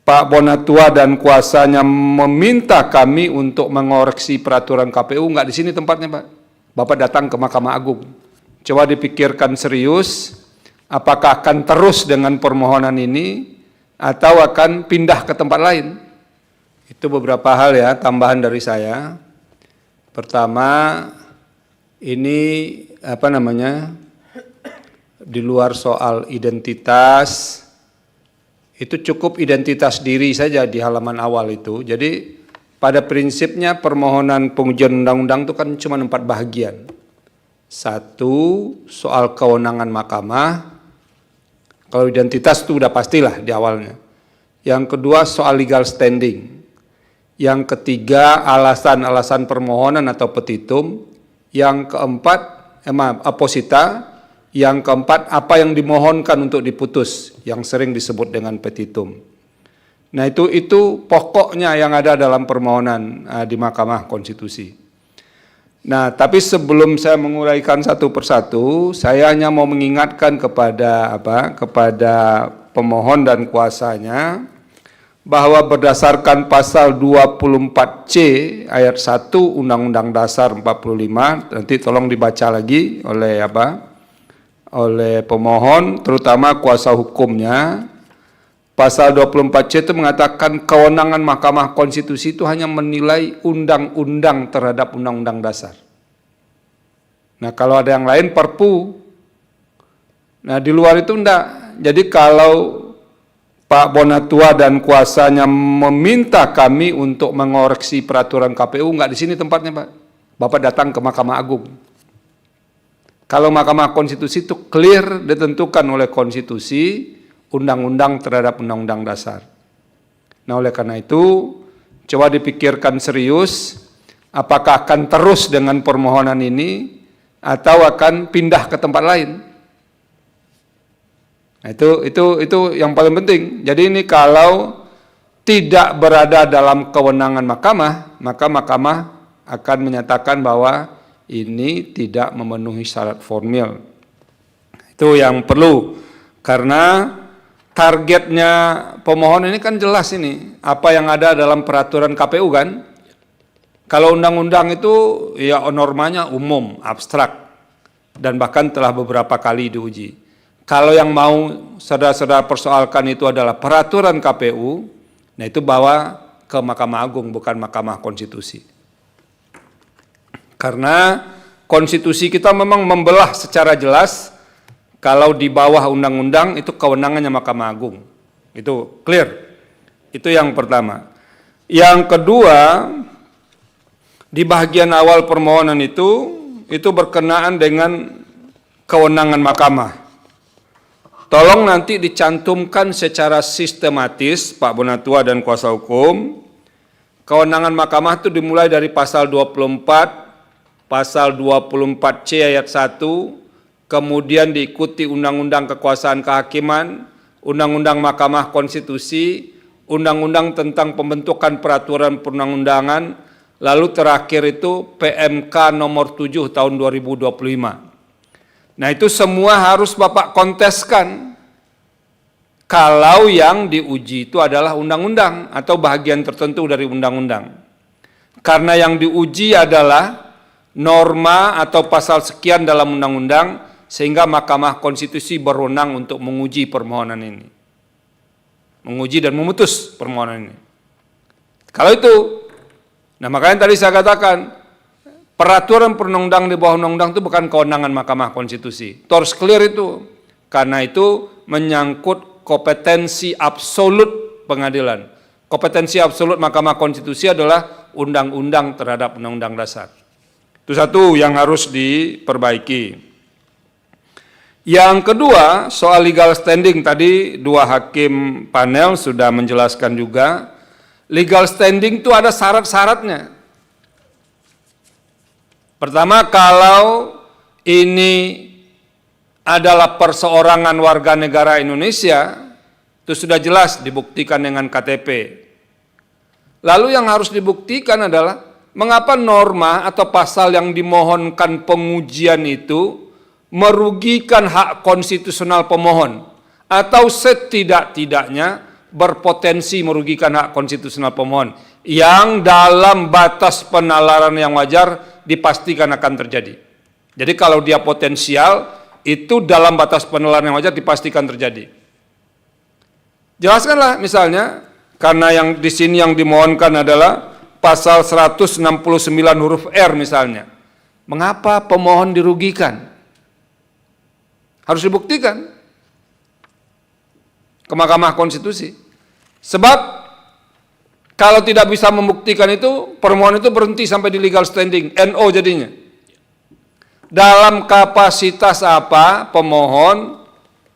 Pak Bonatua dan kuasanya meminta kami untuk mengoreksi peraturan KPU, nggak di sini tempatnya, Pak. Bapak datang ke Mahkamah Agung. Coba dipikirkan serius, apakah akan terus dengan permohonan ini atau akan pindah ke tempat lain. Itu beberapa hal ya, tambahan dari saya. Pertama, ini di luar soal identitas, itu cukup identitas diri saja di halaman awal itu. Jadi pada prinsipnya permohonan pengujian undang-undang itu kan cuma 4 bagian. 1, soal kewenangan mahkamah. Kalau identitas itu udah pastilah di awalnya. Yang kedua soal legal standing. Yang ketiga alasan-alasan permohonan atau petitum. Yang keempat aposita. Yang keempat apa yang dimohonkan untuk diputus, yang sering disebut dengan petitum. Nah itu pokoknya yang ada dalam permohonan di Mahkamah Konstitusi. Nah tapi sebelum saya menguraikan satu persatu, saya hanya mau mengingatkan kepada pemohon dan kuasanya bahwa berdasarkan pasal 24C ayat 1 Undang-Undang Dasar 45, nanti tolong dibaca lagi oleh pemohon, terutama kuasa hukumnya. Pasal 24C itu mengatakan kewenangan Mahkamah Konstitusi itu hanya menilai undang-undang terhadap undang-undang dasar. Nah kalau ada yang lain perpu. Nah di luar itu enggak. Jadi kalau Pak Bonatua dan kuasanya meminta kami untuk mengoreksi peraturan KPU, enggak di sini tempatnya, Pak. Bapak datang ke Mahkamah Agung. Kalau Mahkamah Konstitusi itu clear ditentukan oleh konstitusi, undang-undang terhadap undang-undang dasar. Nah oleh karena itu, coba dipikirkan serius, apakah akan terus dengan permohonan ini, atau akan pindah ke tempat lain. Nah itu yang paling penting. Jadi ini kalau tidak berada dalam kewenangan mahkamah, maka mahkamah akan menyatakan bahwa ini tidak memenuhi syarat formil. Itu yang perlu, karena targetnya pemohon ini kan jelas ini, apa yang ada dalam peraturan KPU kan. Kalau undang-undang itu ya normanya umum, abstrak, dan bahkan telah beberapa kali diuji. Kalau yang mau saudara-saudara persoalkan itu adalah peraturan KPU, nah itu bawa ke Mahkamah Agung, bukan Mahkamah Konstitusi. Karena konstitusi kita memang membelah secara jelas, kalau di bawah undang-undang itu kewenangannya Mahkamah Agung. Itu clear. Itu yang pertama. Yang kedua, di bagian awal permohonan itu berkenaan dengan kewenangan mahkamah. Tolong nanti dicantumkan secara sistematis, Pak Bonatua dan kuasa hukum, kewenangan mahkamah itu dimulai dari pasal 24, pasal 24C ayat 1, kemudian diikuti Undang-Undang Kekuasaan Kehakiman, Undang-Undang Mahkamah Konstitusi, Undang-Undang tentang Pembentukan Peraturan Perundang-undangan, lalu terakhir itu PMK nomor 7 tahun 2025. Nah itu semua harus Bapak konteskan kalau yang diuji itu adalah undang-undang atau bagian tertentu dari undang-undang. Karena yang diuji adalah norma atau pasal sekian dalam undang-undang, sehingga Mahkamah Konstitusi berwenang untuk menguji permohonan ini. Menguji dan memutus permohonan ini. Kalau itu, nah makanya tadi saya katakan, peraturan perundang-undang di bawah undang-undang itu bukan kewenangan Mahkamah Konstitusi. Itu harus clear itu. Karena itu menyangkut kompetensi absolut pengadilan. Kompetensi absolut Mahkamah Konstitusi adalah undang-undang terhadap undang-undang dasar. Itu satu yang harus diperbaiki. Yang kedua, soal legal standing, tadi 2 hakim panel sudah menjelaskan juga. Legal standing itu ada syarat-syaratnya. Pertama, kalau ini adalah perseorangan warga negara Indonesia, itu sudah jelas dibuktikan dengan KTP. Lalu yang harus dibuktikan adalah mengapa norma atau pasal yang dimohonkan pengujian itu merugikan hak konstitusional pemohon, atau setidak-tidaknya berpotensi merugikan hak konstitusional pemohon yang dalam batas penalaran yang wajar dipastikan akan terjadi. Jadi kalau dia potensial, itu dalam batas penalaran yang wajar dipastikan terjadi. Jelaskanlah misalnya, karena yang di sini yang dimohonkan adalah pasal 169 huruf R misalnya. Mengapa pemohon dirugikan? Harus dibuktikan ke Mahkamah Konstitusi. Sebab kalau tidak bisa membuktikan itu, permohonan itu berhenti sampai di legal standing, NO jadinya. Dalam kapasitas apa pemohon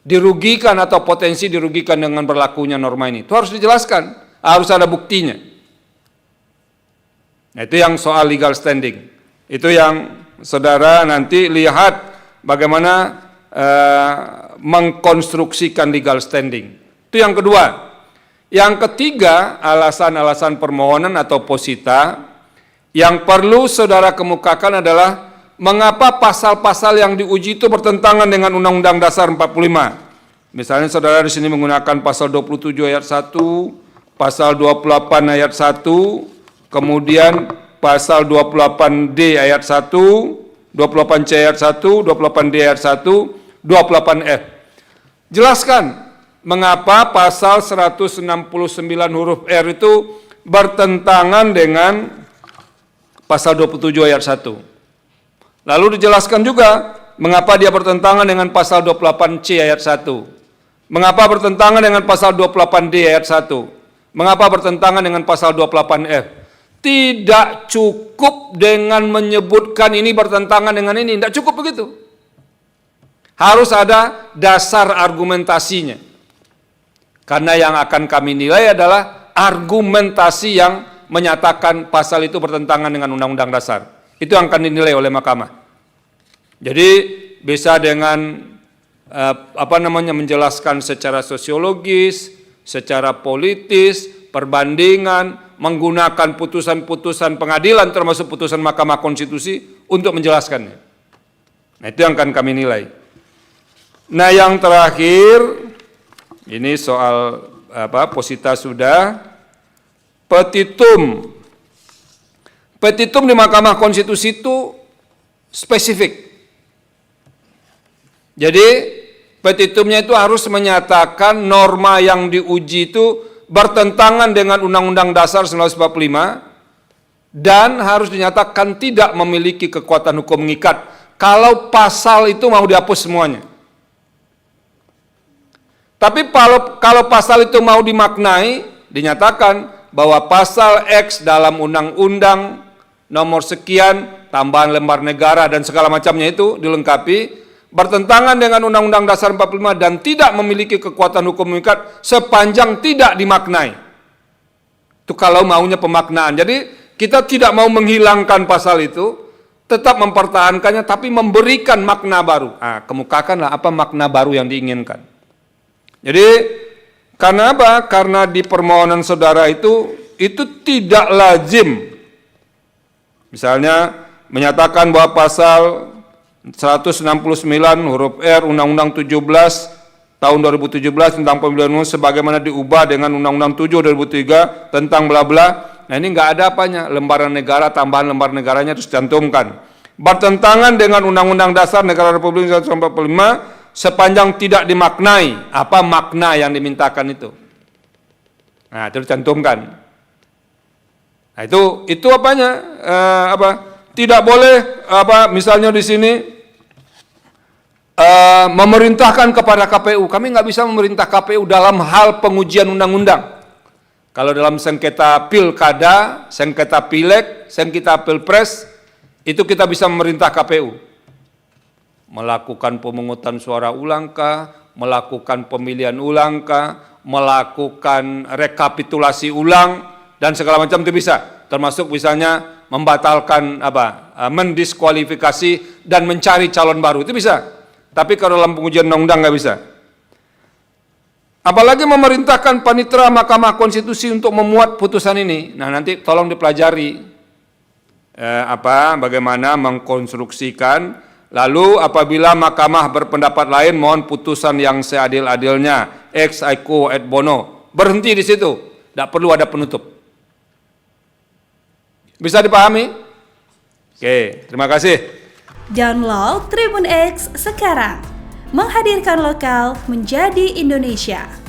dirugikan atau potensi dirugikan dengan berlakunya norma ini? Itu harus dijelaskan, harus ada buktinya. Nah, itu yang soal legal standing. Itu yang saudara nanti lihat bagaimana mengkonstruksikan legal standing. Itu yang kedua. Yang ketiga, alasan-alasan permohonan atau posita yang perlu saudara kemukakan adalah mengapa pasal-pasal yang diuji itu bertentangan dengan Undang-Undang Dasar 45. Misalnya saudara di sini menggunakan pasal 27 ayat 1, pasal 28 ayat 1, kemudian pasal 28D ayat 1, 28C ayat 1, 28D ayat 1, 28F. Jelaskan mengapa pasal 169 huruf R itu bertentangan dengan pasal 27 ayat 1. Lalu dijelaskan juga mengapa dia bertentangan dengan pasal 28C ayat 1. Mengapa bertentangan dengan pasal 28D ayat 1. Mengapa bertentangan dengan pasal 28F. Tidak cukup dengan menyebutkan ini bertentangan dengan ini, tidak cukup begitu. Harus ada dasar argumentasinya. Karena yang akan kami nilai adalah argumentasi yang menyatakan pasal itu bertentangan dengan Undang-Undang Dasar. Itu yang akan dinilai oleh Mahkamah. Jadi bisa dengan menjelaskan secara sosiologis, secara politis, perbandingan, menggunakan putusan-putusan pengadilan termasuk putusan Mahkamah Konstitusi untuk menjelaskannya. Nah, itu yang akan kami nilai. Nah, yang terakhir ini soal posita sudah, petitum. Petitum di Mahkamah Konstitusi itu spesifik. Jadi petitumnya itu harus menyatakan norma yang diuji itu bertentangan dengan Undang-Undang Dasar 1945 dan harus dinyatakan tidak memiliki kekuatan hukum mengikat kalau pasal itu mau dihapus semuanya. Tapi kalau pasal itu mau dimaknai, dinyatakan bahwa pasal X dalam undang-undang nomor sekian, tambahan lembar negara dan segala macamnya itu dilengkapi, bertentangan dengan Undang-Undang Dasar 45 dan tidak memiliki kekuatan hukum mengikat sepanjang tidak dimaknai. Itu kalau maunya pemaknaan. Jadi kita tidak mau menghilangkan pasal itu, tetap mempertahankannya tapi memberikan makna baru. Nah, kemukakanlah apa makna baru yang diinginkan. Jadi karena apa? Karena di permohonan saudara itu tidak lazim. Misalnya menyatakan bahwa pasal 169 huruf R Undang-Undang 17 tahun 2017 tentang pemilihan umum sebagaimana diubah dengan Undang-Undang 7 2003 tentang bla bla. Nah, ini enggak ada apanya, lembaran negara, tambahan lembar negaranya terus cantumkan. Bertentangan dengan Undang-Undang Dasar Negara Republik Indonesia 1945 sepanjang tidak dimaknai. Apa makna yang dimintakan itu? Nah, itu dicantumkan. Nah, itu apanya? Tidak boleh misalnya di sini memerintahkan kepada KPU. Kami nggak bisa memerintah KPU dalam hal pengujian undang-undang. Kalau dalam sengketa pilkada, sengketa pileg, sengketa pilpres, itu kita bisa memerintah KPU. Melakukan pemungutan suara ulang kah, melakukan pemilihan ulang kah, melakukan rekapitulasi ulang, dan segala macam itu bisa. Termasuk misalnya membatalkan mendiskualifikasi dan mencari calon baru, itu bisa. Tapi kalau dalam pengujian undang-undang nggak bisa. Apalagi memerintahkan panitera Mahkamah Konstitusi untuk memuat putusan ini. Nah, nanti tolong dipelajari bagaimana mengkonstruksikan. Lalu apabila mahkamah berpendapat lain, mohon putusan yang seadil-adilnya, ex aequo et bono, berhenti di situ, tidak perlu ada penutup. Bisa dipahami? Oke, terima kasih. Download Tribun X sekarang, menghadirkan lokal menjadi Indonesia.